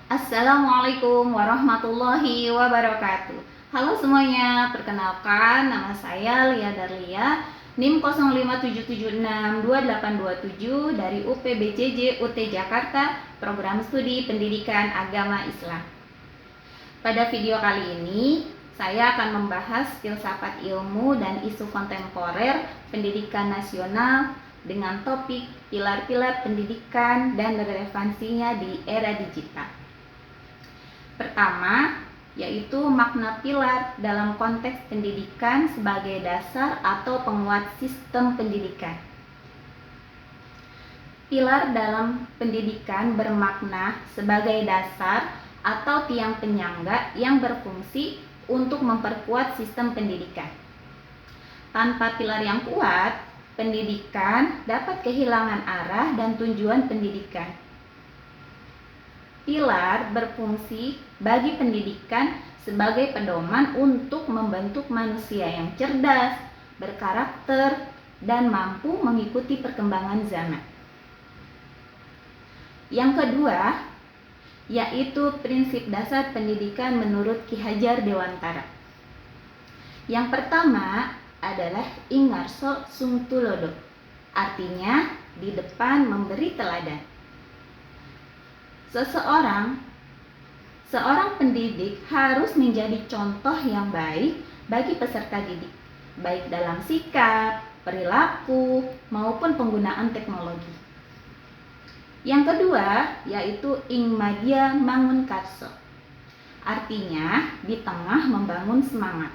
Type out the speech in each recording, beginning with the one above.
Assalamualaikum warahmatullahi wabarakatuh. Halo semuanya, perkenalkan nama saya Lia Darlia, NIM 0577622827 dari UPBJJ UT Jakarta, Program Studi Pendidikan Agama Islam. Pada video kali ini, saya akan membahas filsafat ilmu dan isu kontemporer pendidikan nasional dengan topik pilar-pilar pendidikan dan relevansinya di era digital. Pertama, yaitu makna pilar dalam konteks pendidikan sebagai dasar atau penguat sistem pendidikan. Pilar dalam pendidikan bermakna sebagai dasar atau tiang penyangga yang berfungsi untuk memperkuat sistem pendidikan. Tanpa pilar yang kuat, pendidikan dapat kehilangan arah dan tujuan pendidikan. Pilar berfungsi bagi pendidikan sebagai pedoman untuk membentuk manusia yang cerdas, berkarakter, dan mampu mengikuti perkembangan zaman. Yang kedua, yaitu prinsip dasar pendidikan menurut Ki Hajar Dewantara. Yang pertama adalah Ingarso Sung Tulodo, artinya di depan memberi teladan. Seorang pendidik harus menjadi contoh yang baik bagi peserta didik, baik dalam sikap, perilaku, maupun penggunaan teknologi. Yang kedua, yaitu Ingmadia Mangun Karso, artinya di tengah membangun semangat.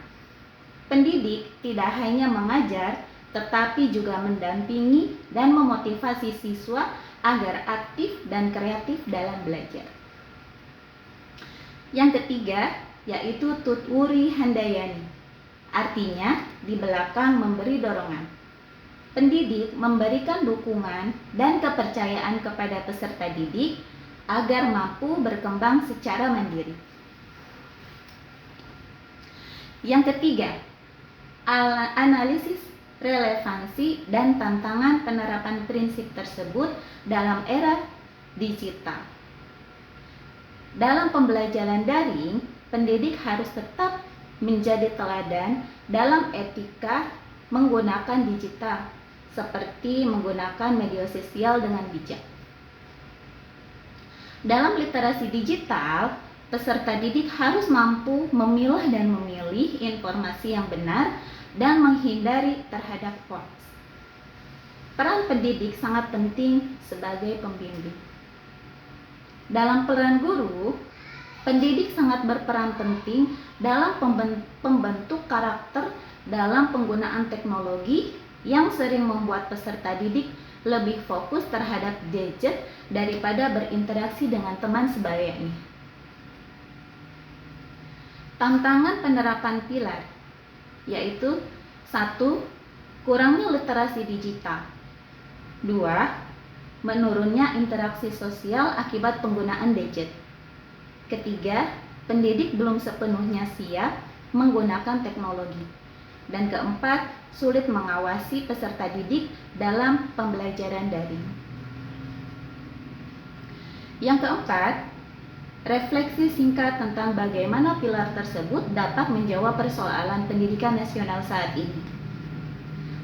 Pendidik tidak hanya mengajar, tetapi juga mendampingi dan memotivasi siswa agar aktif dan kreatif dalam belajar. Yang ketiga, yaitu Tutwuri Handayani, artinya di belakang memberi dorongan. Pendidik memberikan dukungan dan kepercayaan kepada peserta didik agar mampu berkembang secara mandiri. Yang ketiga, analisis relevansi dan tantangan penerapan prinsip tersebut dalam era digital. Dalam pembelajaran daring, pendidik harus tetap menjadi teladan dalam etika menggunakan digital, seperti menggunakan media sosial dengan bijak. Dalam literasi digital, peserta didik harus mampu memilah dan memilih informasi yang benar dan menghindari terhadap hoax. Peran pendidik sangat penting sebagai pembimbing. Dalam peran guru, pendidik sangat berperan penting dalam pembentuk karakter dalam penggunaan teknologi yang sering membuat peserta didik lebih fokus terhadap gadget daripada berinteraksi dengan teman sebayanya. Tantangan penerapan pilar yaitu 1. Kurangnya literasi digital. 2. Menurunnya interaksi sosial akibat penggunaan gadget. Ketiga, pendidik belum sepenuhnya siap menggunakan teknologi. Dan keempat, sulit mengawasi peserta didik dalam pembelajaran daring. Yang keempat, refleksi singkat tentang bagaimana pilar tersebut dapat menjawab persoalan pendidikan nasional saat ini.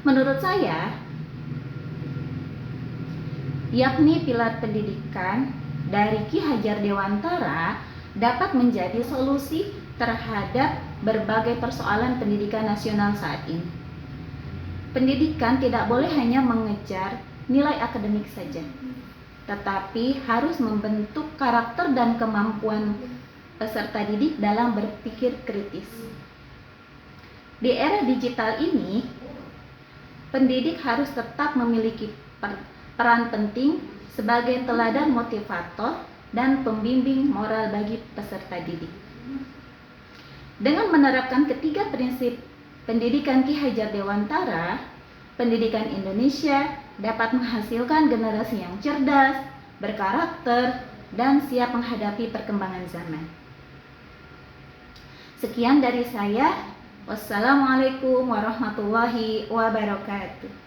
Menurut saya, yakni pilar pendidikan dari Ki Hajar Dewantara dapat menjadi solusi terhadap berbagai persoalan pendidikan nasional saat ini. Pendidikan tidak boleh hanya mengejar nilai akademik saja, tetapi harus membentuk karakter dan kemampuan peserta didik dalam berpikir kritis. Di era digital ini, pendidik harus tetap memiliki peran penting sebagai teladan motivator dan pembimbing moral bagi peserta didik. Dengan menerapkan ketiga prinsip pendidikan Ki Hajar Dewantara, pendidikan Indonesia dapat menghasilkan generasi yang cerdas, berkarakter, dan siap menghadapi perkembangan zaman. Sekian dari saya. Wassalamualaikum warahmatullahi wabarakatuh.